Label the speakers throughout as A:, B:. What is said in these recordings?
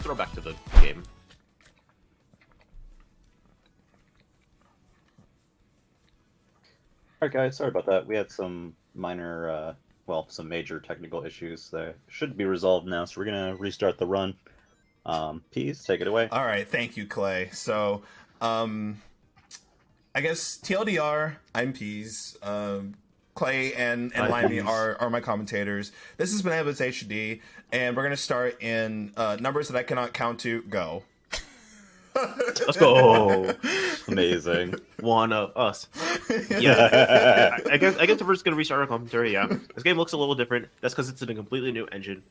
A: throw back to the game.
B: Alright guys, sorry about that. We had some minor, well, some major technical issues that should be resolved now, so we're gonna restart the run. Peas, take it away.
C: All right, thank you, Clay. So, I guess TLDR, I'm Peas. Clay and Limey are my commentators. This has been Blitz HD, and we're gonna start in numbers that I cannot count to. Go.
A: Let's go.
B: Amazing.
A: One of us. Yeah. I guess we're just gonna restart our commentary. Yeah. This game looks a little different. That's because it's in a completely new engine.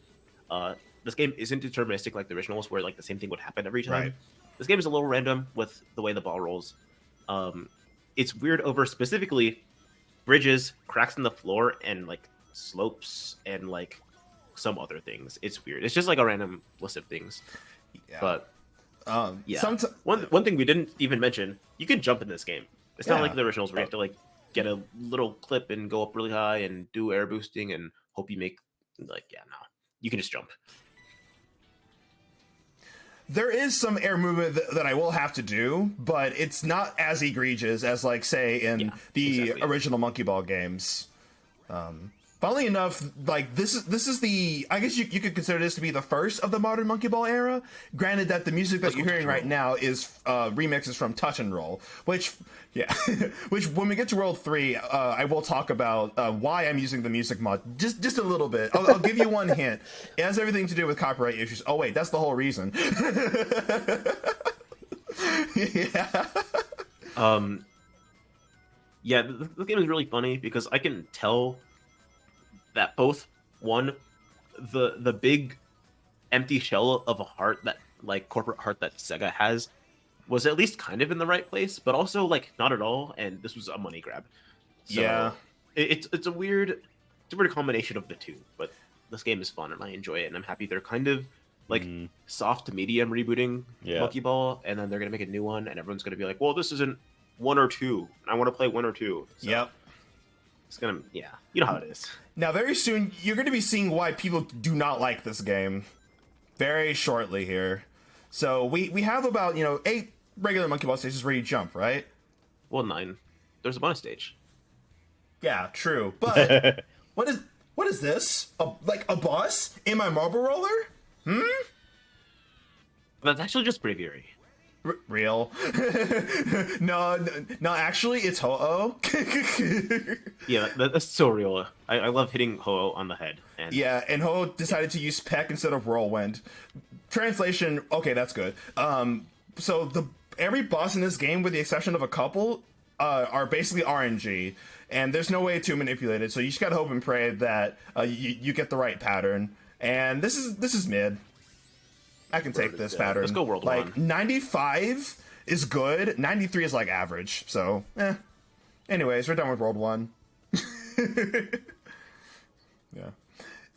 A: This game isn't deterministic like the originals, where like the same thing would happen every time.
C: Right.
A: This game is a little random with the way the ball rolls. It's weird over specifically bridges, cracks in the floor, and like slopes and like some other things. It's weird. It's just like a random list of things.
C: Yeah.
A: But yeah. One thing we didn't even mention, you can jump in this game. It's not like the originals where you have to like get a little clip and go up really high and do air boosting and hope you make no. You can just jump.
C: There is some air movement that I will have to do, but it's not as egregious as, like, say, in the original Monkey Ball games. Funnily enough, like, this is the... I guess you could consider this to be the first of the modern Monkey Ball era. Granted that the music that you're hearing right now is remixes from Touch and Roll, which... Yeah, which when we get to World 3, I will talk about why I'm using the music mod just a little bit. I'll give you one hint. It has everything to do with copyright issues. Oh wait, that's the whole reason. Yeah.
A: Yeah, the game is really funny because I can tell that both the big empty shell of a heart that like corporate heart that Sega has was at least kind of in the right place, but also like not at all. And this was a money grab. So
C: yeah,
A: it's a weird combination of the two. But this game is fun and I enjoy it, and I'm happy they're kind of like soft to medium rebooting Monkey Ball, and then they're gonna make a new one, and everyone's gonna be like, "Well, this isn't 1 or 2. I want to play 1 or 2." So
C: yep.
A: It's gonna you know how it is.
C: Now, very soon you're going to be seeing why people do not like this game. Very shortly here. So we have about 8 regular Monkey Ball stages where you jump, right?
A: Well, 9. There's a bonus stage.
C: Yeah, true. But what is this? Like a bus in my marble roller?
A: That's actually just bravery.
C: Real? No, actually, it's Ho-Oh.
A: Yeah, that's so real. I love hitting Ho-Oh on the head. And
C: yeah, and Ho-Oh decided to use Peck instead of Whirlwind. Translation, okay, that's good. So every boss in this game, with the exception of a couple, are basically RNG, and there's no way to manipulate it, so you just gotta hope and pray that you get the right pattern. And this is mid. I can take this pattern.
A: Let's go World
C: 1. 95 is good. 93 is like average. So, Anyways, we're done with World 1. Yeah.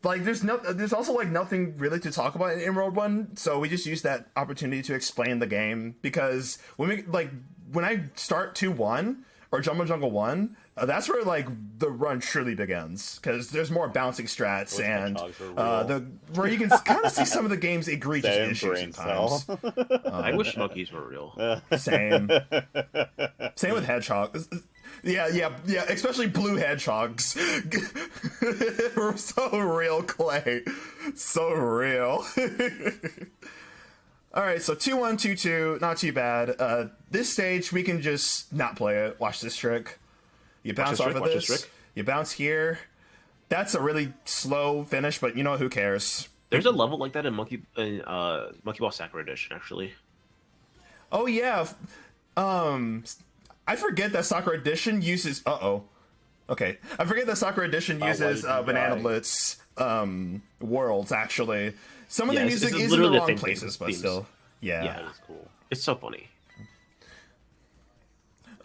C: Like, there's also like nothing really to talk about in World 1, so we just use that opportunity to explain the game, because when I start 2-1 or Jumbo Jungle 1, that's where like the run truly begins, because there's more bouncing strats and where you can kind of see some of the game's egregious issues sometimes.
A: I wish monkeys were real.
C: Same with hedgehogs. Yeah, especially blue hedgehogs. So real, Clay. So real. Alright, so 2-1, 2-2, not too bad. This stage, we can just not play it. Watch this trick. You bounce off of this. You bounce here. That's a really slow finish, but who cares?
A: There's a level like that in Monkey Ball Sakura Edition, actually.
C: Oh, yeah. I forget that Sakura Edition uses... Okay. I forget that Sakura Edition uses Banana Blitz worlds, actually. Some of the music is in the wrong places, but still. Yeah.
A: Yeah, it's cool. It's so funny.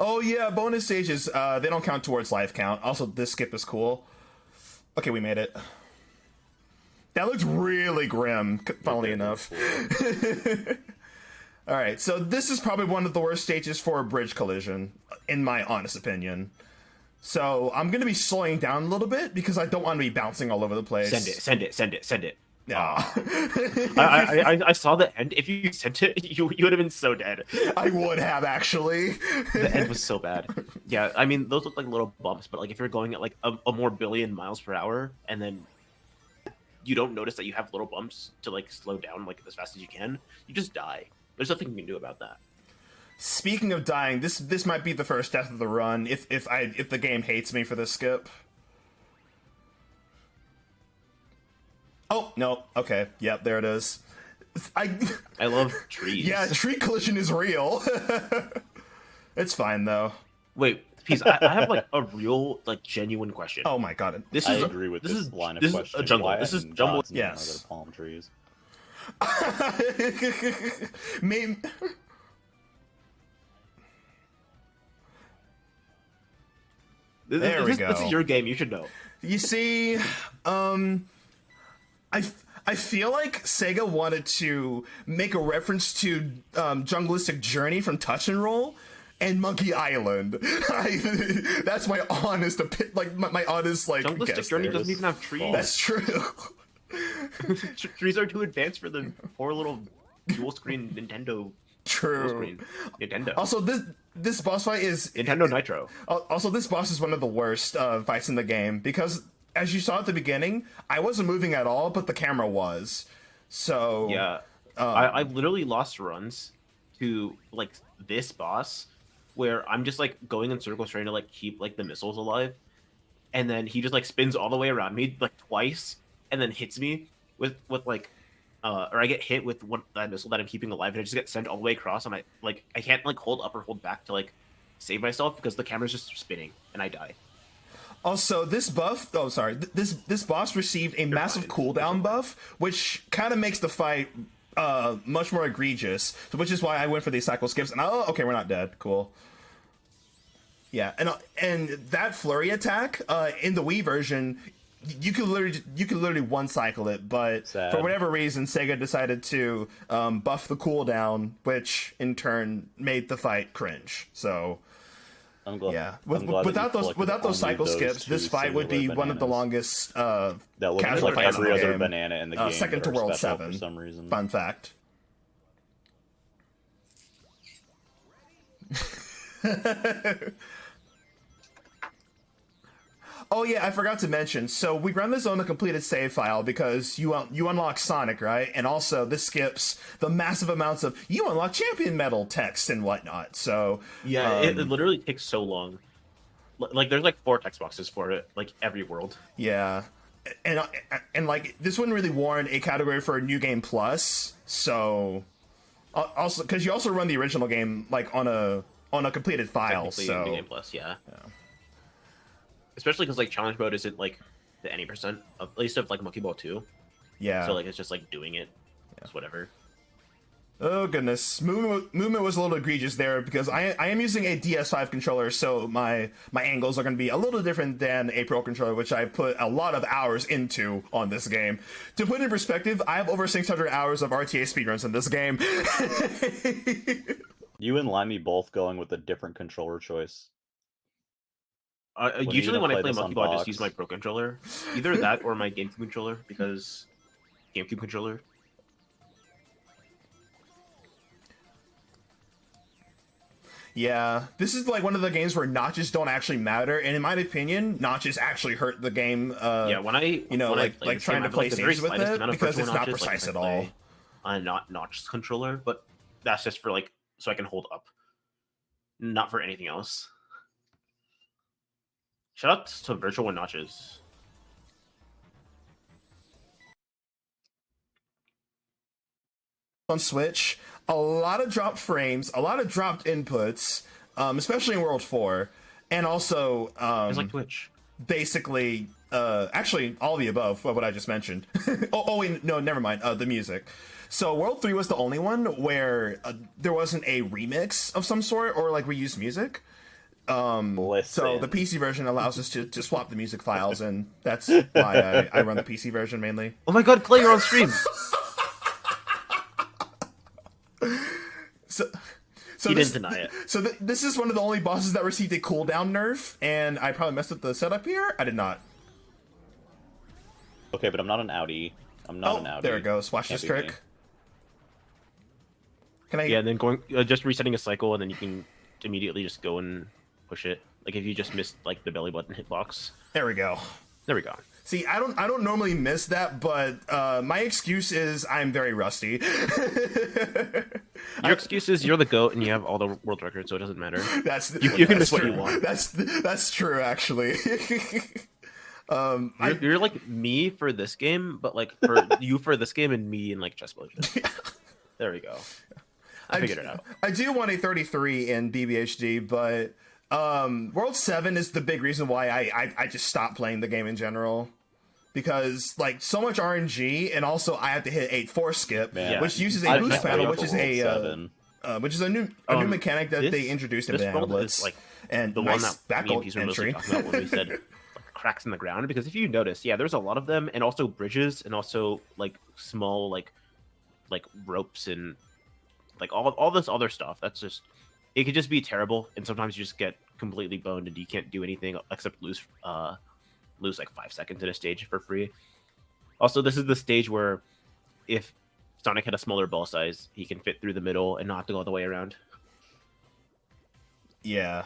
C: Oh, yeah, bonus stages, they don't count towards life count. Also, this skip is cool. Okay, we made it. That looks really grim, funnily enough. Alright, so this is probably one of the worst stages for a bridge collision, in my honest opinion. So, I'm going to be slowing down a little bit, because I don't want to be bouncing all over the place.
A: Send it. I saw the end. If you sent it, you would have been so dead.
C: I would have actually.
A: The end was so bad. Yeah, I mean those look like little bumps, but like if you're going at like a more billion miles per hour, and then you don't notice that you have little bumps to like slow down like as fast as you can, you just die. There's nothing you can do about that.
C: Speaking of dying, this might be the first death of the run. If the game hates me for this skip. Oh no. Okay. Yep. There it is. I
A: love trees.
C: Yeah, tree collision is real. It's fine though.
A: Wait, Peace, I have like a real, like genuine question.
C: Oh my god.
B: I agree with this line of questioning.
A: This is a jungle. This is jungle.
C: Yes.
B: Palm trees.
C: Maybe. There we go.
A: This is your game. You should know.
C: You see, I feel like Sega wanted to make a reference to Junglistic Journey from Touch and Roll and Monkey Island. That's my honest my honest like.
A: Junglistic Journey doesn't even have trees.
C: That's true.
A: Trees are too advanced for the poor little dual screen Nintendo.
C: True.
A: Nintendo.
C: Also, this boss fight is
A: Nintendo Nitro.
C: Also, this boss is one of the worst fights in the game because, as you saw at the beginning, I wasn't moving at all, but the camera was. So
A: yeah, I literally lost runs to like this boss, where I'm just like going in circles trying to like keep like the missiles alive, and then he just like spins all the way around me like twice, and then hits me with like. Or I get hit with that missile that I'm keeping alive, and I just get sent all the way across, and I can't like hold up or hold back to like save myself because the camera's just spinning, and I die.
C: Also, this buff. Oh, sorry. This boss received a massive cooldown buff, which kind of makes the fight much more egregious. Which is why I went for these cycle skips. And okay, we're not dead. Cool. Yeah, and that flurry attack in the Wii version. You could literally one cycle it, but for whatever reason, Sega decided to buff the cooldown, which in turn made the fight cringe. So,
B: I'm glad,
C: yeah, without those cycle skips, this fight would be one of the longest casual fights in the game.
B: Banana in the game.
C: Second to World 7
B: for some reason.
C: Fun fact. Oh yeah, I forgot to mention. So we run this on a completed save file because you unlock Sonic, right? And also this skips the massive amounts of you unlock champion medal text and whatnot. So
A: yeah, it literally takes so long. Like there's like 4 text boxes for it, like every world.
C: Yeah, and like this wouldn't really warrant a category for a new game plus. So also because you also run the original game like on a completed file. So
A: New Game Plus, yeah. Especially because like challenge mode isn't like the any percent of at least of like Monkey Ball 2.
C: Yeah.
A: So like it's just like doing it. It's whatever.
C: Oh goodness, movement was a little egregious there because I am using a DS5 controller, so my angles are going to be a little different than a Pro controller, which I put a lot of hours into on this game. To put in perspective, I have over 600 hours of RTA speedruns in this game.
B: You and Limey both going with a different controller choice.
A: Usually when I play Monkey Ball, I just use my Pro controller. Either that or my GameCube controller, because GameCube controller.
C: Yeah, this is like one of the games where notches don't actually matter, and in my opinion, notches actually hurt the game.
A: Yeah, when I
C: trying to play stages with it because it's not precise at all.
A: On a not notch controller, but that's just for like so I can hold up, not for anything else. Shout out to Virtual One Notches.
C: On Switch, a lot of dropped frames, a lot of dropped inputs, especially in World 4, and also
A: it's like Twitch.
C: Basically, actually all the above of what I just mentioned. Wait, no, never mind. The music. So World 3 was the only one where there wasn't a remix of some sort or like reused music. So the PC version allows us to swap the music files, and that's why I run the PC version mainly.
A: Oh my god, Clay, you're on stream!
C: So
A: he didn't deny it.
C: So this is one of the only bosses that received a cooldown nerf, and I probably messed up the setup here. I did not.
B: Okay, but I'm not an Audi. I'm not an Audi.
C: There it goes. Watch
B: Can't
C: this
B: be me.
C: trick. Can I?
A: Yeah, and then going just resetting a cycle, and then you can immediately just go and push it. Like if you just missed like the belly button hitbox.
C: There we go.
A: There we go.
C: See, I don't normally miss that, but my excuse is I'm very rusty.
A: Your excuse is you're the GOAT and you have all the world records, so it doesn't matter.
C: You
A: can miss what you want.
C: That's true, actually.
A: You're like me for this game, but like for you for this game and me in like Chess Explosion. There we go. I figured it out.
C: I do want a 33 in BBHD, but World 7 is the big reason why I just stopped playing the game in general. Because like so much RNG, and also I have to hit 8-4 skip, which uses a boost panel, which is a new mechanic that they introduced in Banana Blitz,
A: like
C: and
A: the
C: nice
A: one that
C: back
A: me and Peace were mostly
C: entry.
A: talking about when we said like, cracks in the ground. Because if you notice, there's a lot of them, and also bridges, and also like small like ropes and like all this other stuff. That's just it could just be terrible, and sometimes you just get completely boned and you can't do anything except lose like 5 seconds in a stage for free. Also, this is the stage where if Sonic had a smaller ball size, he can fit through the middle and not have to go all the way around.
C: Yeah.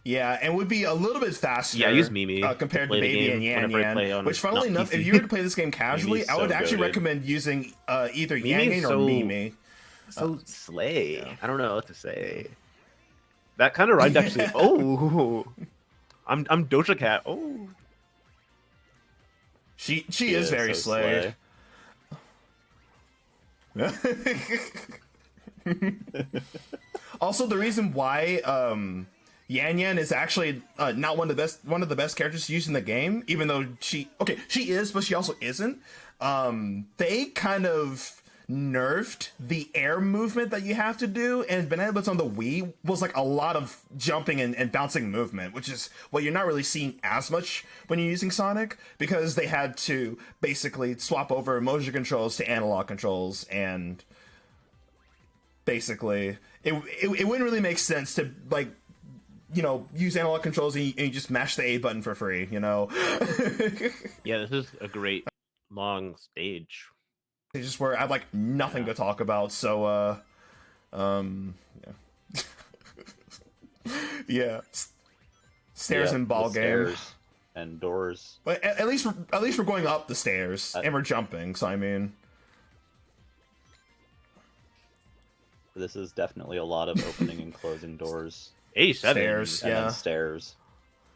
C: Yeah, and would be a little bit faster.
A: Yeah, use Mimi
C: compared to Baby and Yan Yan. Which, funnily enough, if you were to play this game casually, I would actually recommend using either Yan Yan or Mimi.
A: So slay. Yeah. I don't know what to say. That kind of rhymed actually. Oh, I'm Doja Cat. Oh,
C: she is very so slay. Also, the reason why Yan Yan is actually not one of the best characters to use in the game, even though she is, but she also isn't. They kind of nerfed the air movement that you have to do, and Banana Blitz on the Wii was like a lot of jumping and bouncing movement, which is what you're not really seeing as much when you're using Sonic, because they had to basically swap over motion controls to analog controls, and basically it wouldn't really make sense to like, you know, use analog controls and you just mash the A button for free, you know.
A: Yeah, this is a great long stage.
C: It's just where I have like nothing to talk about, so yeah. Stairs and ball game.
B: Stairs and doors.
C: But at least we're going up the stairs and we're jumping, so I mean,
B: this is definitely a lot of opening and closing doors.
A: 87
C: stairs,
B: and then stairs.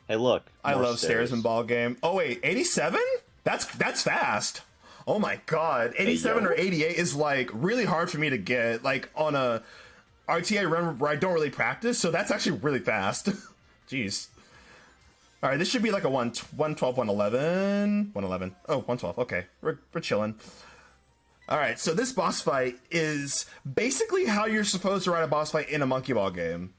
B: Hey, look!
C: I love stairs and ball game. Oh wait, 87? That's fast. Oh my god, 87 or 88 is like really hard for me to get, like on a RTA run where I don't really practice, so that's actually really fast. Jeez. All right, this should be like a 112, 111, 111. Oh, 112. Okay, we're chilling. All right, so this boss fight is basically how you're supposed to ride a boss fight in a monkey ball game.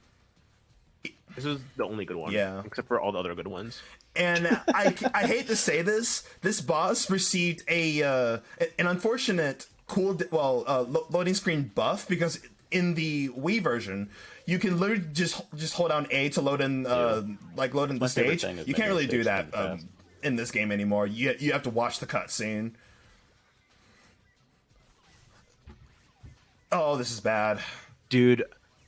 A: This is the only good one, except for all the other good ones.
C: And I hate to say this boss received an unfortunate loading screen buff, because in the Wii version you can literally just hold down A to load in load in the stage. You can't really do that in this game anymore. You have to watch the cutscene. Oh, this is bad,
A: dude.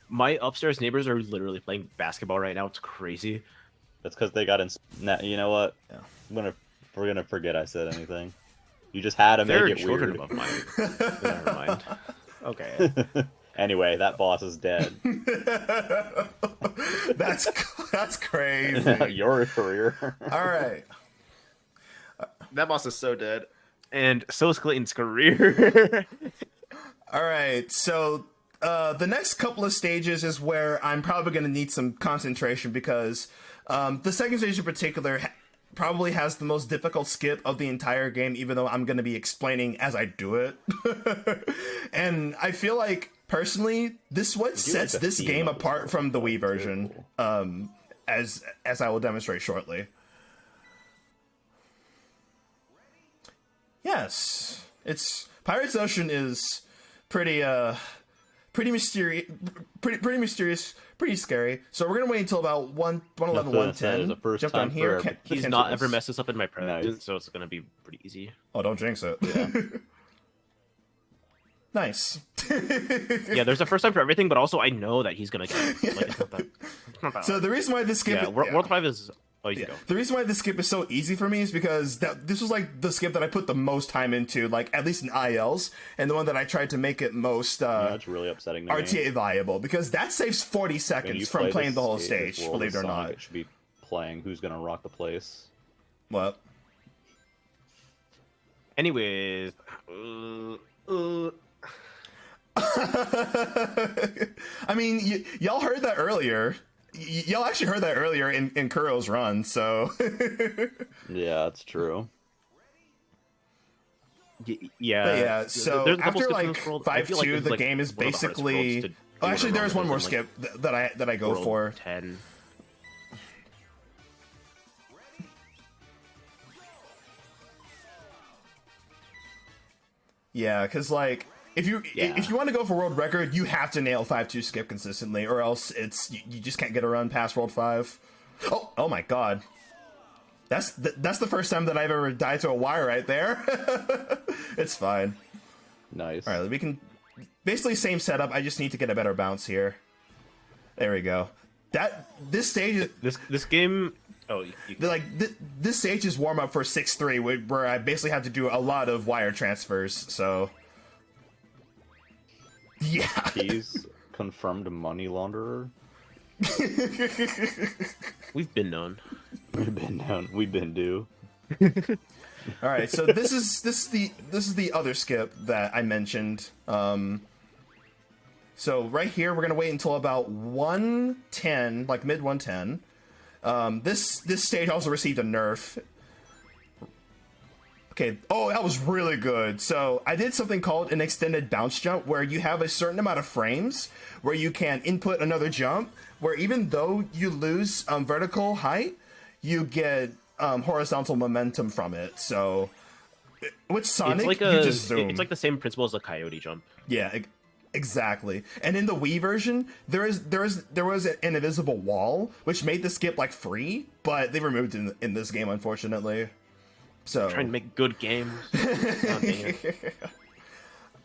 A: My upstairs neighbors are literally playing basketball right now. It's crazy.
B: That's because they got in. You know what? Yeah. We're gonna forget I said anything. You just had to make it weird.
A: Above mine. Never mind. Okay.
B: Anyway, that boss is dead.
C: That's crazy.
B: Your career.
C: All right.
A: That boss is so dead, and so is Clayton's career.
C: All right, so the next couple of stages is where I'm probably going to need some concentration, because the second stage in particular probably has the most difficult skip of the entire game, even though I'm going to be explaining as I do it. And I feel like, personally, this is what sets this game apart from the Wii version, as I will demonstrate shortly. Yes, Pirates Ocean is pretty pretty mysterious, pretty scary. So we're gonna wait until about 111, 110. Jump down here.
A: He's not ever messed this up in my presence, so it's gonna be pretty easy.
C: Oh, don't jinx it.
B: Yeah.
C: Nice.
A: Yeah, there's a first time for everything, but also I know that he's gonna kill. Like, it's not that
C: So
A: hard.
C: the reason why this skip,
A: World 5 is. Oh, you go.
C: The reason why this skip is so easy for me is because this was like the skip that I put the most time into, like at least in ILs, and the one that I tried to make it most
B: it's really upsetting to me.
C: RTA viable, because that saves 40 seconds from playing the whole stage, believe it or not.
B: It should be playing Who's Gonna Rock the Place.
C: What?
A: Anyways,
C: I mean, y'all heard that earlier. Y'all actually heard that earlier in Kuro's run, so...
B: Yeah, that's true.
A: Yeah.
C: But yeah, so
A: there's a couple
C: after
A: skips in
C: like
A: this world.
C: 5-2, the
A: like
C: game is
A: one of the hardest
C: basically...
A: worlds to
C: Oh, actually,
A: do
C: there's one more
A: in,
C: skip that I go
A: World
C: for.
A: 10.
C: Yeah, because like... If you want to go for world record, you have to nail 5-2 skip consistently, or else you just can't get a run past world 5. Oh my god. That's the first time that I've ever died to a wire right there. It's fine.
B: Nice.
C: All right, we can basically same setup. I just need to get a better bounce here. There we go. This stage is
A: this game. Oh,
C: this stage is warm up for 6-3, where I basically have to do a lot of wire transfers. So yeah.
B: He's confirmed money launderer.
A: We've been known.
B: We've been down. We've been due.
C: All right, so this is the other skip that I mentioned. So right here, we're gonna wait until about 110, like mid 110. This stage also received a nerf. Okay, oh, that was really good. So I did something called an extended bounce jump, where you have a certain amount of frames where you can input another jump, where even though you lose vertical height, you get horizontal momentum from it. So with Sonic, you just zoom.
A: It's like the same principle as a coyote jump.
C: Yeah, exactly. And in the Wii version, there was an invisible wall, which made the skip like free, but they removed it in this game, unfortunately. So
A: Trying to make good games. Oh, dang it.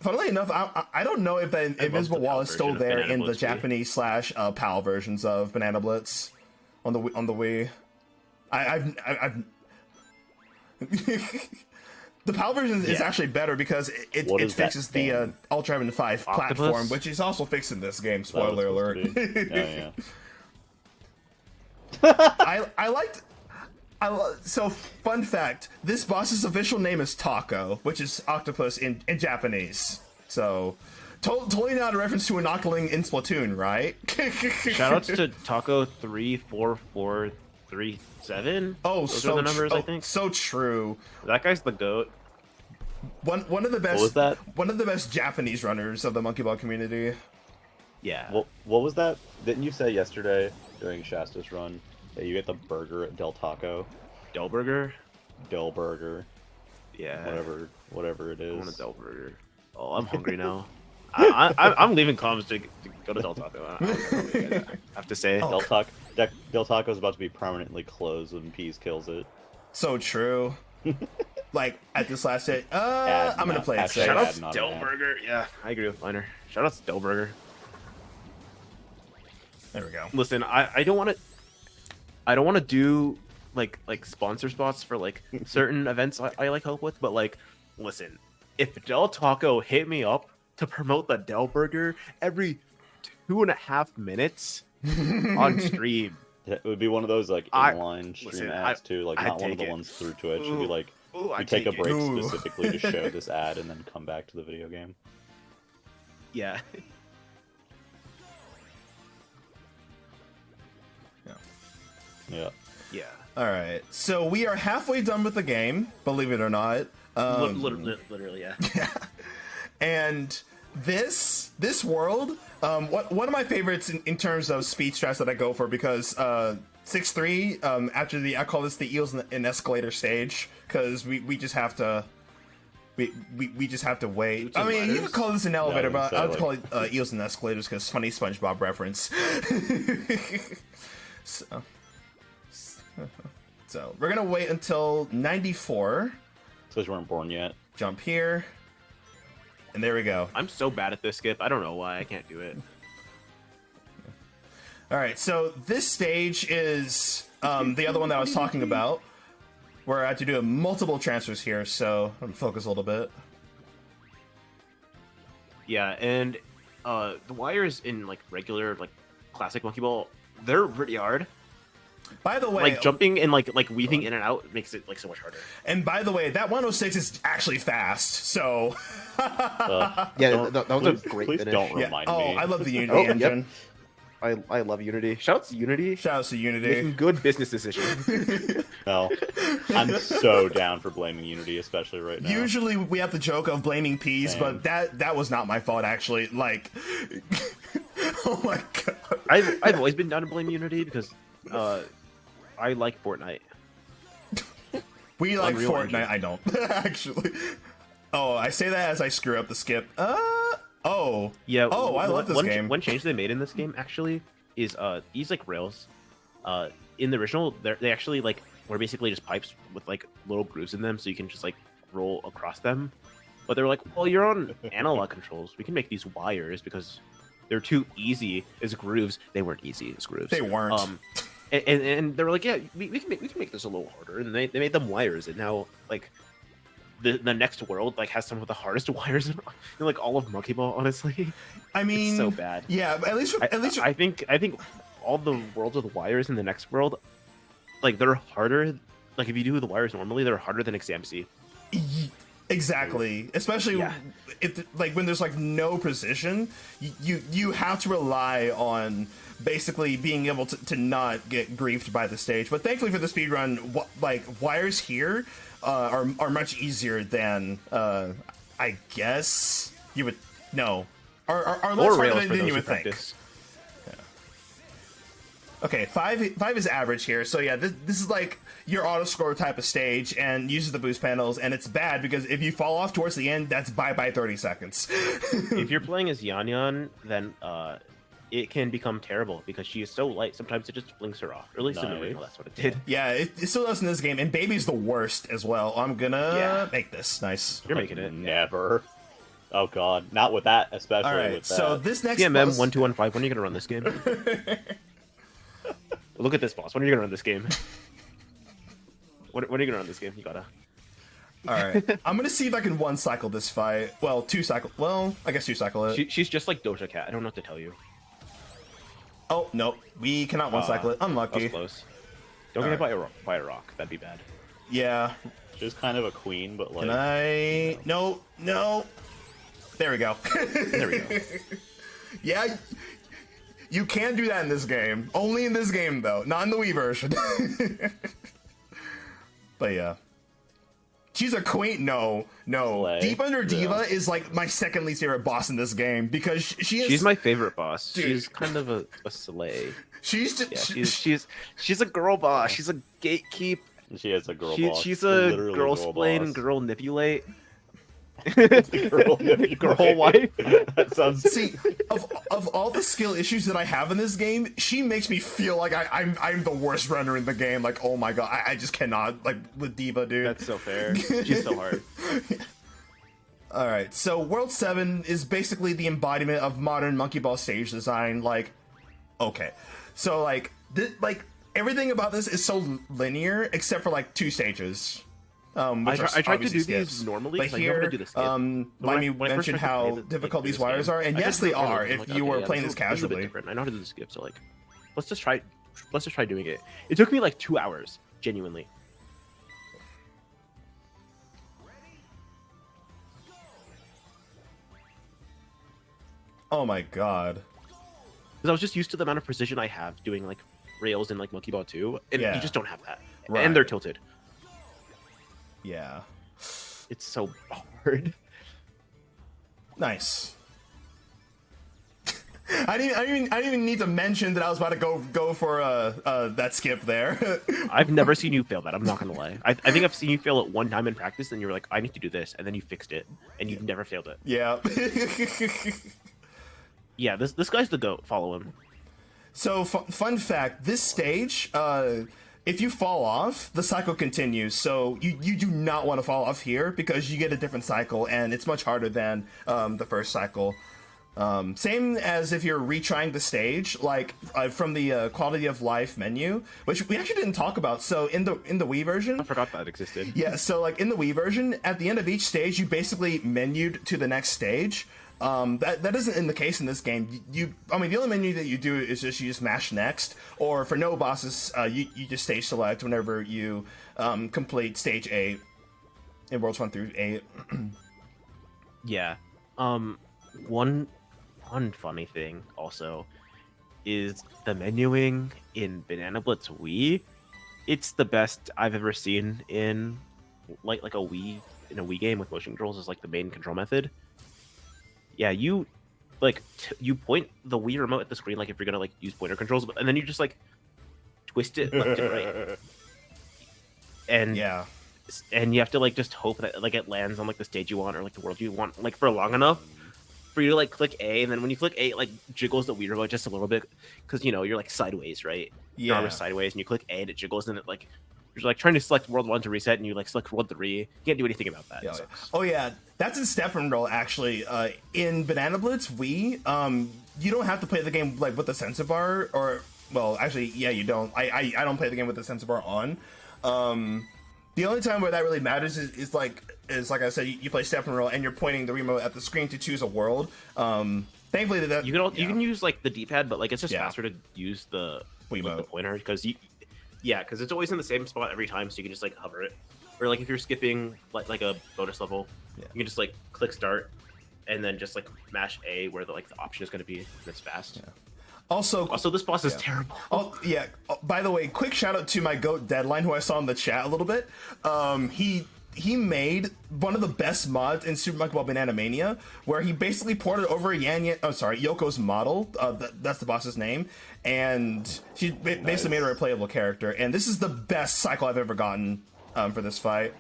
C: Funnily enough, I don't know if the invisible wall is still there in the
A: Blitz
C: Japanese / PAL versions of Banana Blitz on the Wii. I've the PAL version is actually better because it fixes the Ultra Heaven 5 platform, which is also fixed in this game. Spoiler alert.
B: Yeah.
C: So, fun fact, this boss's official name is Taco, which is octopus in Japanese. So, totally not a reference to a Knockling in Splatoon, right?
A: Shoutouts to Taco34437.
C: Oh,
A: those
C: so
A: are the numbers, I think.
C: So true.
A: That guy's the goat.
C: One of the best.
B: What was that?
C: One of the best Japanese runners of the Monkey Ball community.
A: Yeah.
B: What was that? Didn't you say yesterday during Shasta's run that you get the burger at Del Taco?
A: Del Burger?
B: Del Burger.
A: Yeah.
B: Whatever it is.
A: I want a Del Burger. Oh, I'm hungry now. I'm leaving comms to go to Del Taco. I have to say.
B: Del Taco's about to be permanently closed when Peas kills it.
C: So true. Like at this last day, I'm gonna play it safe.
A: Shoutouts to Del Burger. Yeah, I agree with Liner. Shoutouts to Del Burger.
C: There we go.
A: Listen, I don't want to do like sponsor spots for like certain events I like help with, but like, listen, if Del Taco hit me up to promote the Del Burger every 2.5 minutes on stream,
B: it would be one of those like inline stream ads too, like not one of the ones through Twitch. It'd be like we take a break specifically to show this ad and then come back to the video game.
A: Yeah.
B: Yeah.
A: Yeah.
C: All right, so we are halfway done with the game, believe it or not.
A: Literally, yeah.
C: And this world, one of my favorites in terms of speed strats that I go for, because 6-3, after I call this the eels in escalator stage, because we just have to we just have to wait.
A: Boots
C: I
A: and
C: mean, you
A: ladders?
C: could call this an elevator,
B: Yeah,
C: but I would
B: exactly.
C: call it eels and escalators because funny SpongeBob reference. So we're gonna wait until 94.
B: Because you weren't born yet.
C: Jump here, and there we go.
A: I'm so bad at this skip. I don't know why I can't do it.
C: All right, so this stage is the other one that I was talking about, where I had to do multiple transfers here. So I'm gonna focus a little bit.
A: Yeah, and the wires in like regular like classic monkey ball, they're pretty hard.
C: By the way,
A: Like jumping and like weaving in and out makes it like so much harder.
C: and by the way, that 106 is actually fast. So
B: Yeah,
D: that was a great
B: Please
D: finish.
B: don't
C: yeah.
B: remind
C: Oh,
B: me.
C: I love the Unity
D: Oh, yep.
C: engine.
D: I love Unity. Shout out to Unity.
C: Shout out to Unity.
A: Making good business decisions.
B: No, I'm so down for blaming Unity, especially right now.
C: Usually we have the joke of blaming Peas,
B: Same.
C: but that was not my fault actually. Like, oh my god.
A: I've always been down to blame Unity because I like Fortnite.
C: We like
A: Unreal
C: Fortnite.
A: Engine.
C: I don't actually. Oh, I say that as I screw up the skip. Oh.
A: Yeah.
C: Oh, I love this
A: one,
C: game.
A: One change they made in this game actually is these like rails. In the original, they actually like were basically just pipes with like little grooves in them, so you can just like roll across them. But they were like, well, you're on analog controls. We can make these wires because they're too easy as grooves. They weren't easy as grooves.
C: They weren't.
A: And they were like, yeah, we can make this a little harder, and they made them wires, and now like the next world like has some of the hardest wires in like all of Monkey Ball. Honestly,
C: I mean,
A: it's so bad.
C: Yeah, but at least
A: I think all the worlds with wires in the next world, like they're harder. Like if you do the wires normally, they're harder than Exam C.
C: Exactly, especially
A: Yeah.
C: if like when there's like no precision, you have to rely on basically being able to not get griefed by the stage. But thankfully for the speedrun, like wires here are much easier than I guess you would are less
A: Or
C: harder
A: rails
C: than
A: for those
C: you
A: who
C: would think.
A: practice.
C: Okay, five is average here. So yeah, this is like your auto score type of stage and uses the boost panels, and it's bad because if you fall off towards the end, that's bye 30 seconds.
A: If you're playing as Yan Yan, then it can become terrible because she is so light. Sometimes it just flings her off. Or at least in the
B: Nice.
A: original, that's what it did.
C: Yeah, it still does in this game, and Baby's the worst as well. I'm gonna
A: Yeah.
C: make this nice.
A: You're making it.
B: Never. Oh god, not with that, especially
C: All right,
B: with that.
C: so this next
A: CMM
C: boss-
A: 1215. When are you gonna run this game? Look at this boss. When are you gonna run this game? When are you gonna run this game? You gotta.
C: All right, I'm gonna see if I can one cycle this fight. Well, two cycle. Well, I guess two cycle it.
A: She's just like Doja Cat. I don't know what to tell you.
C: Oh no, we cannot one cycle it.
A: That
C: Unlucky.
A: was close. Don't get hit by a rock. That'd be bad.
C: Yeah.
B: She's kind of a queen, but like
C: Can I? No. There we go.
A: There we go.
C: Yeah, you can do that in this game. Only in this game, though. Not in the Wii version. But yeah. She's a queen. No.
B: Slay.
C: Deep Under Diva
B: Yeah.
C: is like my second least favorite boss in this game because she is.
A: She's my favorite boss.
C: Dude.
A: She's kind of a slay.
C: She's just.
A: Yeah, she's a girl boss. She's a gatekeep.
B: she is a girl boss.
A: She's a
B: Literally
A: girl
B: boss.
A: splain, girl manipulate.
B: Girl manipulate.
A: Girl wife.
B: That sounds.
C: See, of all the skill issues that I have in this game, she makes me feel like I'm the worst runner in the game. Like, oh my god, I just cannot like with Diva, dude.
A: That's so fair. She's so hard.
C: All right, so World 7 is basically the embodiment of modern Monkey Ball stage design. Like, okay, so like everything about this is so linear except for like two stages. Which are
A: I tried to
C: obviously
A: do
C: skips.
A: these normally
C: but
A: 'cause I know how to
C: here,
A: do the skip.
C: Limey
A: When I first
C: mentioned
A: tried to
C: how
A: play
C: difficult
A: through
C: these
A: this
C: wires
A: game,
C: are, and
A: I
C: yes,
A: just
C: they
A: did it early,
C: are.
A: 'cause I'm
C: If
A: like,
C: you
A: okay,
C: were
A: yeah,
C: playing this
A: is a bit
C: casually.
A: different. I know how to do the skip, so like, let's just try doing it. It took me like 2 hours, genuinely.
C: Oh my god.
A: Because I was just used to the amount of precision I have doing like rails in like Monkey Ball 2, and
C: Yeah.
A: you just don't have that.
C: Right.
A: And they're tilted.
C: Yeah.
A: It's so hard.
C: Nice. I didn't even need to mention that I was about to go for that skip there.
A: I've never seen you fail that. I'm not gonna lie. I think I've seen you fail it one time in practice, and you were like, "I need to do this," and then you fixed it, and you never failed it.
C: Yeah.
A: Yeah, this guy's the goat. Follow him.
C: So fun fact: this stage, if you fall off, the cycle continues. So you do not want to fall off here because you get a different cycle, and it's much harder than the first cycle. Same as if you're retrying the stage, like from the quality of life menu, which we actually didn't talk about. So in the Wii version,
A: I forgot that existed.
C: yeah. So like in the Wii version, at the end of each stage, you basically menued to the next stage. That isn't in the case in this game. I mean, the only menu that you do is you just mash next, or for no bosses, you just stage select whenever you complete stage 8 in Worlds 1 through 8.
A: Yeah. One funny thing also is the menuing in Banana Blitz Wii. It's the best I've ever seen in like a Wii game with motion controls as like the main control method. Yeah, you you point the Wii remote at the screen like if you're gonna like use pointer controls, and then you just like twist it left and right, and
C: Yeah.
A: and you have to like just hope that like it lands on like the stage you want or like the world you want like for long enough for you to like click A, and then when you click A, it like jiggles the Wii remote just a little bit because you're like sideways, right? Your arm is sideways, and you click A, and it jiggles, and it like you're like trying to select World 1 to reset, and you like select World 3. You can't do anything about that.
C: Yeah.
A: So.
C: Oh yeah, that's in step and roll actually. In Banana Blitz Wii, you don't have to play the game like with the sensor bar, or well, actually, yeah, you don't. I don't play the game with the sensor bar on. The only time where that really matters is like I said, you play step and roll, and you're pointing the remote at the screen to choose a world. Thankfully, that
A: you can use like the D-pad, but like it's just faster to use the
C: Wiimote.
A: the pointer because because it's always in the same spot every time, so you can just like hover it. Or like if you're skipping like a bonus level, you can just like click start and then just like mash A where the option is going to be. And it's fast.
C: Yeah. Also,
A: this boss is terrible.
C: Oh yeah. By the way, quick shout out to my goat Deadline, who I saw in the chat a little bit. He made one of the best mods in Super Monkey Ball Banana Mania, where he basically ported over Yoko's model. That's the boss's name, and she basically made her a playable character. And this is the best cycle I've ever gotten for this fight.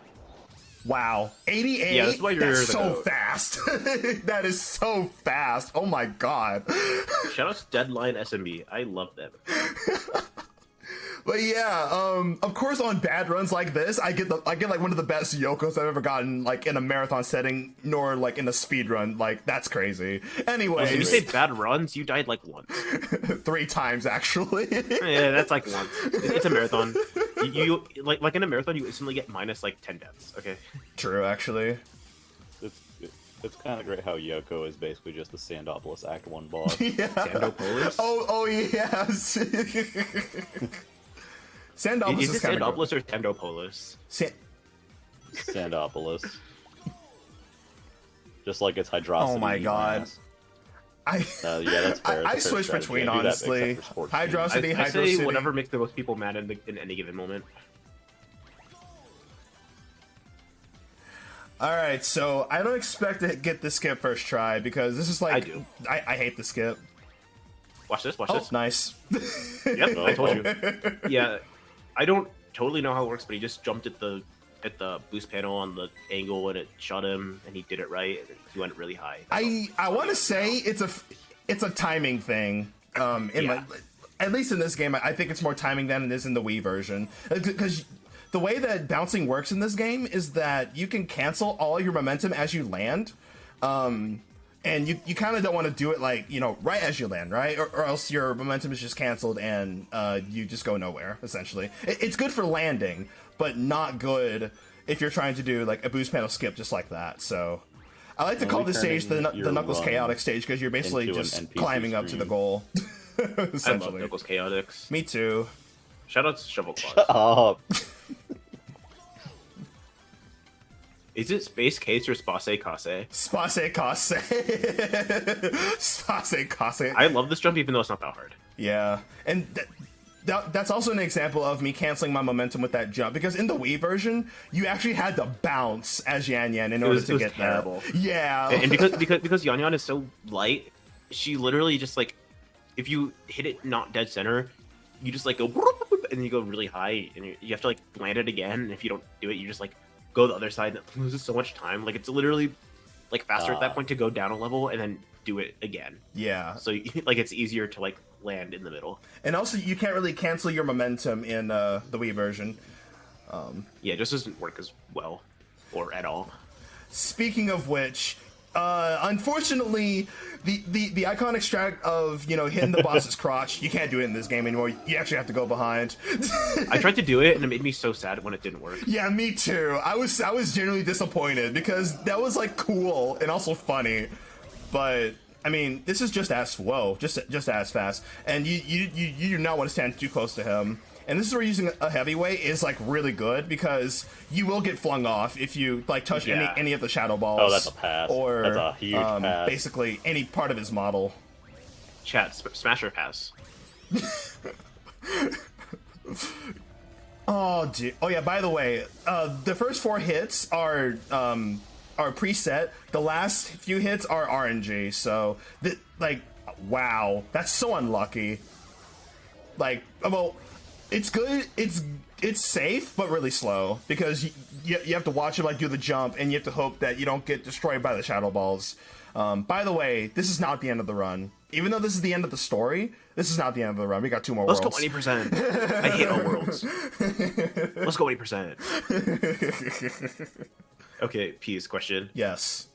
C: Wow, 88.
A: Yeah, that's why you're
C: that's
A: the
C: so
A: goat.
C: fast. That is so fast. Oh my god.
A: Shout out to Deadline SMB. I love them.
C: But yeah, of course, on bad runs like this, I get like one of the best Yokos I've ever gotten, like in a marathon setting, nor like in a speed run. Like that's crazy. Anyway,
A: When you say bad runs, you died like once.
C: 3 times actually.
A: Yeah, that's like once. It's a marathon. You like in a marathon, you instantly get minus like 10 deaths. Okay.
C: True, actually.
B: It's kind of great how Yoko is basically just the Sandopolis Act 1 boss.
C: Yeah.
A: Sandopolis?
C: Oh yes. Sandopolis
A: Is it
C: kind of
A: Sandopolis or Sandopolis?
B: Sandopolis. Just like its hydrosity.
C: Oh my god. Yeah,
B: that's fair.
C: I
B: It's a fair
C: switch
B: strategy.
C: between,
B: I do that
C: honestly.
B: except for sports
C: Hydrosity,
A: I say
C: Hydrocity.
A: whatever makes the most people mad in any given moment.
C: Alright, so I don't expect to get the skip first try because this is like
A: I do.
C: I hate the skip.
A: Watch this. Watch
C: Oh,
A: this.
C: nice.
A: Yep, I told you. Yeah, I don't totally know how it works, but he just jumped at the boost panel on the angle and it shot him, and he did it right. And he went really high.
C: I want to say it's a timing thing. At least in this game, I think it's more timing than it is in the Wii version, because the way that bouncing works in this game is that you can cancel all your momentum as you land. And you kind of don't want to do it like, right as you land, right? Or else your momentum is just canceled and you just go nowhere, essentially. It's good for landing, but not good if you're trying to do like a boost panel skip just like that. So I like to call this stage the Knuckles Chaotic stage because you're basically just climbing up to the goal.
A: I love
C: Essentially.
A: Knuckles Chaotix.
C: Me too.
A: Shout out to Shovel Claws.
B: Shut up.
A: Is it Space Case or Space Casse?
C: Space Casse. Space Casse.
A: I love this jump even though it's not that hard.
C: Yeah, and that's also an example of me canceling my momentum with that jump, because in the Wii version, you actually had to bounce as Yan Yan in order to get
A: terrible.
C: that. Yeah,
A: And because Yan Yan is so light, she literally just like if you hit it not dead center, you just like go and then you go really high, and you have to like land it again. And if you don't do it, you just like go the other side, and it loses so much time. Like it's literally like faster at that point to go down a level and then do it again.
C: Yeah.
A: So like it's easier to like land in the middle.
C: And also, you can't really cancel your momentum in the Wii version.
A: Yeah, it just doesn't work as well or at all.
C: Speaking of which, unfortunately, the iconic strat of hitting the boss's crotch, you can't do it in this game anymore. You actually have to go behind.
A: I tried to do it, and it made me so sad when it didn't work.
C: Yeah, me too. I was genuinely disappointed because that was like cool and also funny, but I mean, this is just as as fast, and you do not want to stand too close to him. And this is where using a heavyweight is like really good because you will get flung off if you like touch any of the shadow balls.
B: Oh, that's a pass.
C: Or
B: That's a huge pass.
C: basically any part of his model.
A: Chat, smasher pass.
C: Oh, dude. Oh yeah. By the way, the first 4 hits are preset. The last few hits are RNG. So wow, that's so unlucky. Like, well, it's good. It's safe, but really slow because you have to watch him like do the jump, and you have to hope that you don't get destroyed by the shadow balls. By the way, this is not the end of the run. Even though this is the end of the story, this is not the end of the run. We got 2 more
A: Let's
C: worlds.
A: go 80%. I hate all worlds. Let's go 80%. Okay, P's question.
C: Yes.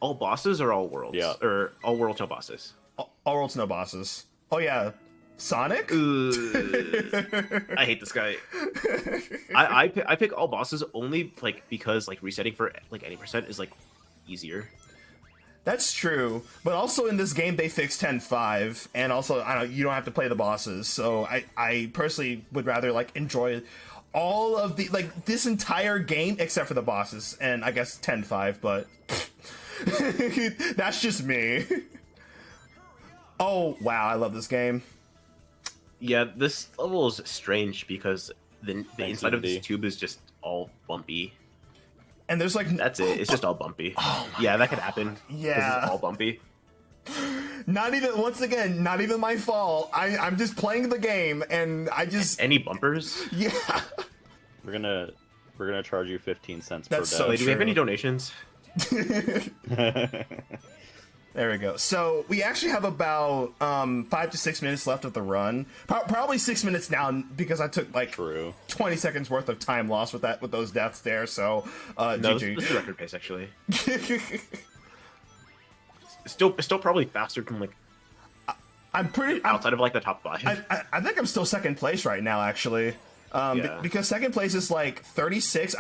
A: All bosses or all worlds?
B: Yeah.
A: Or all worlds, no bosses?
C: All worlds, no bosses. Oh yeah, Sonic.
A: I hate this guy. I pick all bosses only like because like resetting for like 80% is like easier.
C: That's true, but also in this game they fixed 10.5, and also you don't have to play the bosses. So I personally would rather like enjoy all of the this entire game except for the bosses, and I guess 10.5, but that's just me. Oh wow, I love this game.
A: Yeah, this level is strange because the inside of this
B: indeed.
A: tube is just all bumpy.
C: And there's like
A: That's it. It's just all bumpy.
C: Oh
A: yeah, that could happen. 'cause
C: Yeah.
A: it's all bumpy.
C: not even my fault. I'm just playing the game, and I just
A: Any bumpers?
C: yeah.
B: We're gonna charge you 15 cents
C: That's
B: per
C: so
B: death.
A: Wait, do we have
C: true.
A: any donations?
C: There we go. So we actually have about 5 to 6 minutes left of the run. Probably 6 minutes now because I took like
B: True.
C: 20 seconds worth of time lost with those deaths there. So
A: No,
C: GG.
A: this is record pace actually. Still probably faster than like
C: I'm
A: outside of like the top 5.
C: I think I'm still second place right now actually.
A: Yeah.
C: Because second place is like 36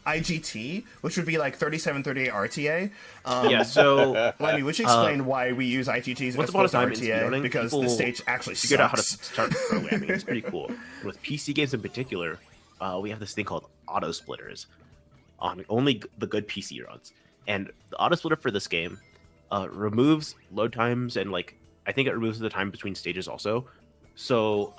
C: IGT, which would be like 37, 38 RTA.
A: Yeah, so
C: Lenny, would you explain why we use IGTs
A: once
C: as
A: upon a
C: opposed to
A: time in
C: RTA?
A: speedrunning,
C: Because
A: people
C: the stage actually
A: figured out how to
C: sucks.
A: start programming. It's pretty cool. With PC games in particular, we have this thing called auto splitters on only the good PC runs. And the auto splitter for this game removes load times, and like I think it removes the time between stages also. So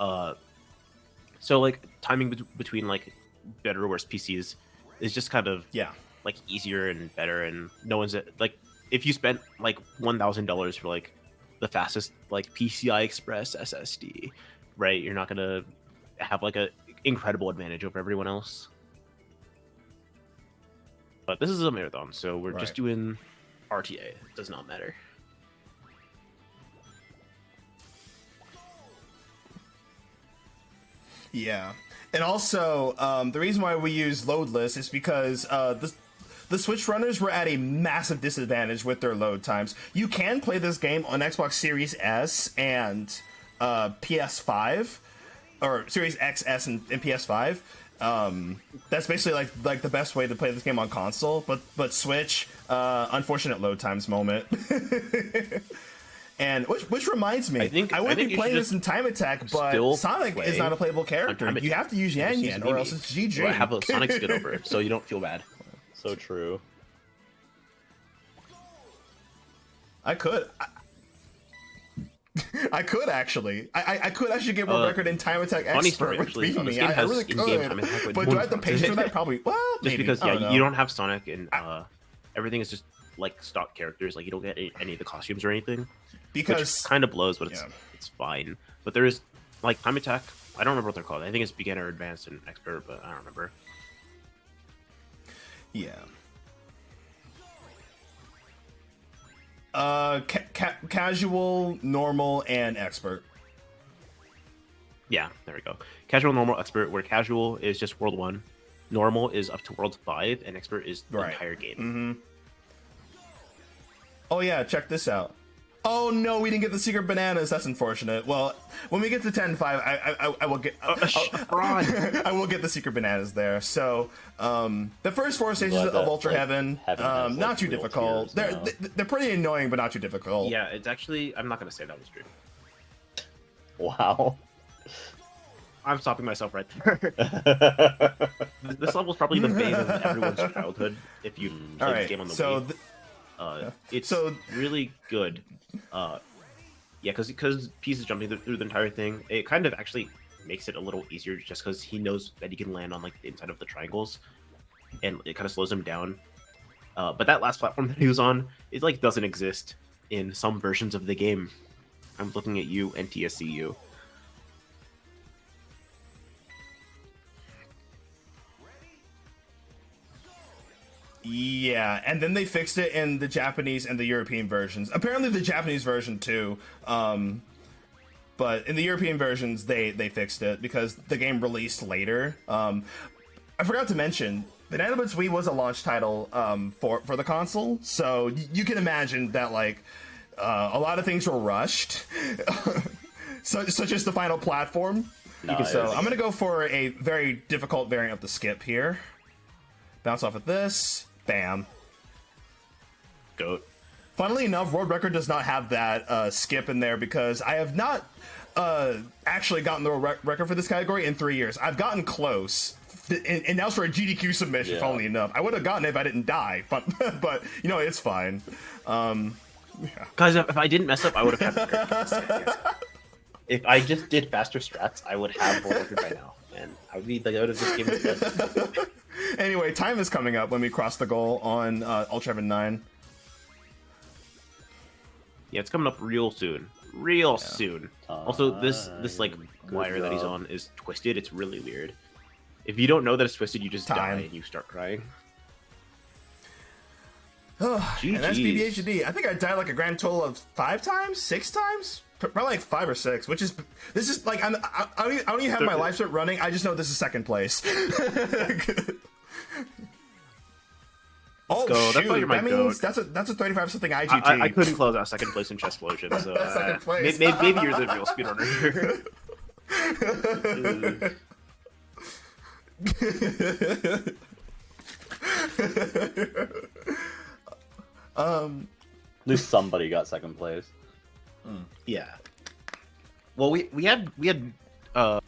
A: like timing between like better or worse PCs is just kind of
C: Yeah.
A: like easier and better, and no one's like if you spent like $1,000 for like the fastest like PCI Express SSD, right? You're not gonna have like a incredible advantage over everyone else. But this is a marathon, so we're
C: Right.
A: just doing RTA. It does not matter.
C: Yeah, and also the reason why we use loadless is because the Switch runners were at a massive disadvantage with their load times. You can play this game on Xbox Series S and PS5, or Series XS and PS5. That's basically like the best way to play this game on console. But Switch, unfortunate load times moment. And which reminds me, I would be playing this in Time Attack, but Sonic is not a playable character. You have to use Yan Yan, or else it's GG.
A: Or have a Sonic skid over it, so you don't feel bad.
B: So true.
C: I could actually. I could actually get world record in Time Attack
A: Funny
C: Expert,
A: story,
C: which
A: actually.
C: beat
A: This
C: me.
A: game
C: I
A: has
C: really
A: in-game Time
C: could.
A: Attack with
C: But do I have the
A: one
C: patience for that? Probably. Well,
A: Just
C: maybe.
A: because
C: I don't know.
A: you don't have Sonic, and everything is just like stock characters. Like you don't get any of the costumes or anything,
C: Because
A: which kind of blows, but
C: yeah.
A: it's fine. But there is like time attack. I don't remember what they're called. I think it's beginner, advanced, and expert, but I don't remember.
C: Yeah. Casual, normal, and expert.
A: Yeah, there we go. Casual, normal, expert. Where casual is just World 1, normal is up to World 5, and expert is the entire game.
C: Mm-hmm. Oh yeah, check this out. Oh no, we didn't get the secret bananas. That's unfortunate. Well, when we get to 10-5, I will get. I will get the secret bananas there. So, the first 4 stages of Ultra Heaven, not too difficult. They're pretty annoying, but not too difficult.
A: Yeah, it's actually. I'm not gonna say that was true.
B: Wow.
A: I'm stopping myself right there. This level is probably the bane of everyone's childhood if you play this game on the Wii. It's really good. Yeah, because Peace is jumping through the entire thing. It kind of actually makes it a little easier just because he knows that he can land on like the inside of the triangles, and it kind of slows him down. But that last platform that he was on, it like doesn't exist in some versions of the game. I'm looking at you, NTSCU.
C: Yeah, and then they fixed it in the Japanese and the European versions. Apparently the Japanese version too. But in the European versions, they fixed it because the game released later. I forgot to mention, Banana Blitz Wii was a launch title for the console, so you can imagine that like a lot of things were rushed, such as the final platform.
B: Nice.
C: So I'm gonna go for a very difficult variant of the skip here. Bounce off of this. Bam.
A: Goat.
C: Funnily enough, World Record does not have that skip in there because I have not actually gotten the record for this category in 3 years. I've gotten close, and now it's for a GDQ submission,
B: Yeah.
C: funnily enough. I would have gotten it if I didn't die, but you know, it's fine.
A: Guys, if I didn't mess up, I would have had the record. If I just did faster strats, I would have world record by now, and I would be the goat of this game instead.
C: Anyway, time is coming up when we cross the goal on Ultra Heaven 9.
A: Yeah, it's coming up real soon. Soon. Also, this like wire that he's on is twisted. It's really weird. If you don't know that it's twisted, you just die and you start crying.
C: And that's BBHD. I think I died like a grand total of 5 times, 6 times, probably like 5 or 6. Which is this is like I don't even have my life set running. I just know this is second place.
A: Let's go.
C: Shoot,
A: That's
C: that means that's a 35 something IGT.
A: I couldn't close out second place in Chessplosion, so
C: Second place.
A: maybe you're the real speedrunner here.
B: At least somebody got second place.
A: Yeah. Well, we had.
C: Oh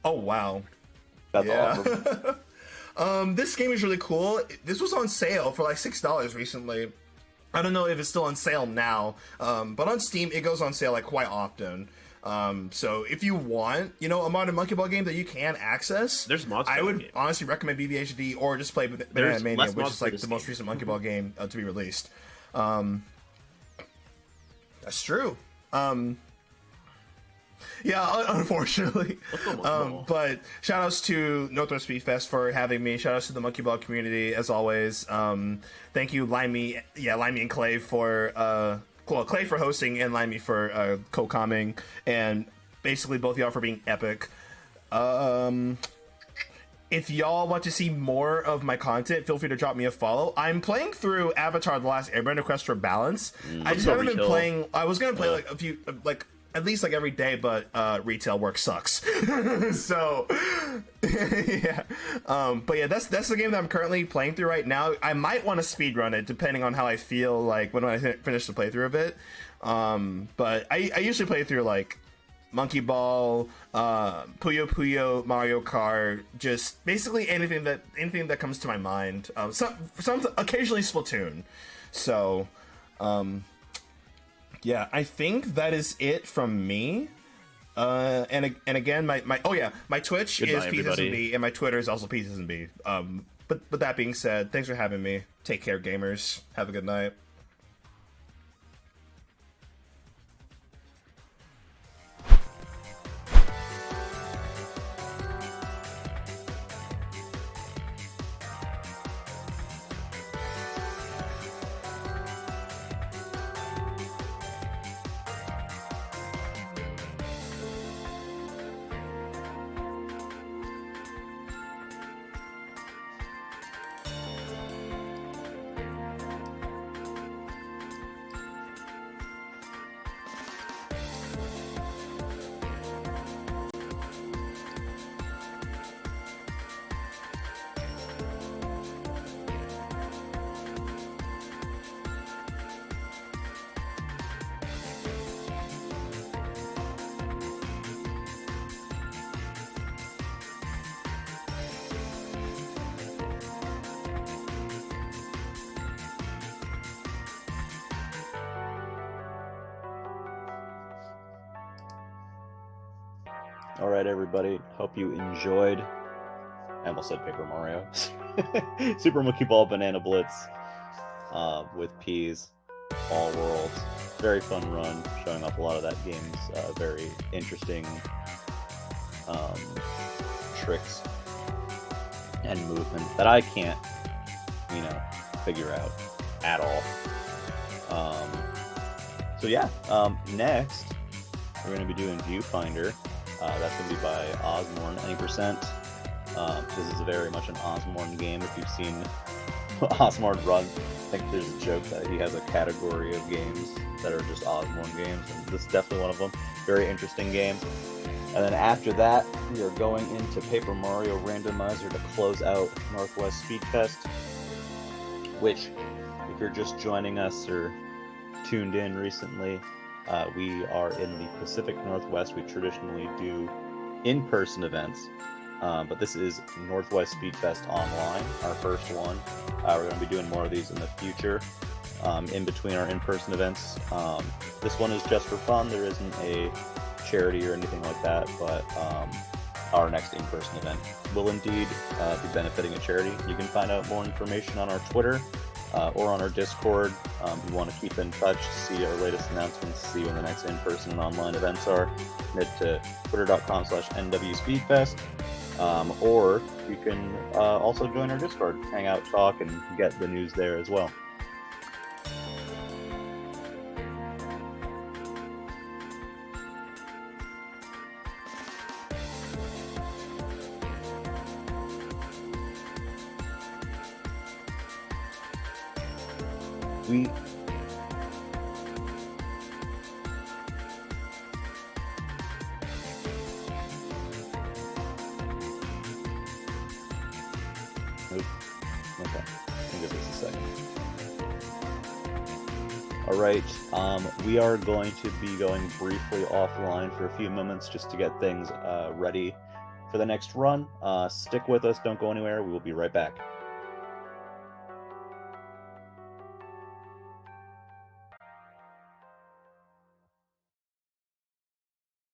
C: wow.
B: That's
C: Yeah.
B: awesome.
C: This game is really cool. This was on sale for like $6 recently. I don't know if it's still on sale now, but on Steam it goes on sale like quite often. So if you want, you know, a modern Monkey Ball game that you can access,
A: There's mods.
C: I
A: for
C: would
A: the game.
C: honestly recommend BBHD or just play Banana
A: There's
C: Mania,
A: less
C: which
A: mods
C: is
A: for
C: like
A: this
C: the most
A: game.
C: recent Monkey Ball game to be released. That's true. Yeah, unfortunately. But shout outs to NorthWest SpeedFest for having me. Shout outs to the Monkey Ball community as always. Thank you, Limey and Clay for Clay for hosting and Limey for co-comming, and basically both y'all for being epic. If y'all want to see more of my content, feel free to drop me a follow. I'm playing through Avatar: The Last Airbender Quest for Balance. I just haven't been playing. I was gonna play like a few, like at least like every day, but retail work sucks. So yeah, but yeah, that's the game that I'm currently playing through right now. I might want to speedrun it depending on how I feel like when I finish the playthrough of it. But I usually play through like Monkey Ball, Puyo Puyo, Mario Kart, just basically anything that comes to my mind. Some occasionally Splatoon. So, yeah, I think that is it from me. And again, my Twitch
A: Goodbye,
C: is
A: everybody.
C: peassmb, and my Twitter is also peassmb. but that being said, thanks for having me. Take care, gamers. Have a good night.
B: All right, everybody. Hope you enjoyed. I almost said Paper Mario. Super Monkey Ball Banana Blitz with Peas, All Worlds. Very fun run, showing off a lot of that game's very interesting tricks and movement that I can't, figure out at all. So yeah, next we're going to be doing Viewfinder. That's going to be by Osmorn, any percent. This is very much an Osmorn game. If you've seen Osmorn run, I think there's a joke that he has a category of games that are just Osmorn games, and this is definitely one of them. Very interesting game. And then after that, we are going into Paper Mario Randomizer to close out NorthWest SpeedFest, which, if you're just joining us or tuned in recently, we are in the Pacific Northwest. We traditionally do in-person events, but this is NorthWest SpeedFest Online, our first one. We're going to be doing more of these in the future, in between our in-person events. This one is just for fun. There isn't a charity or anything like that, but our next in-person event will indeed be benefiting a charity. You can find out more information on our Twitter or on our Discord. If you want to keep in touch, see our latest announcements, see when the next in-person and online events are, head to twitter.com/nwspeedfest, or you can also join our Discord, hang out, talk, and get the news there as well. We Okay, I'll give this a second. All right, we are going to be going briefly offline for a few moments just to get things ready for the next run. Stick with us, don't go anywhere. We will be right back.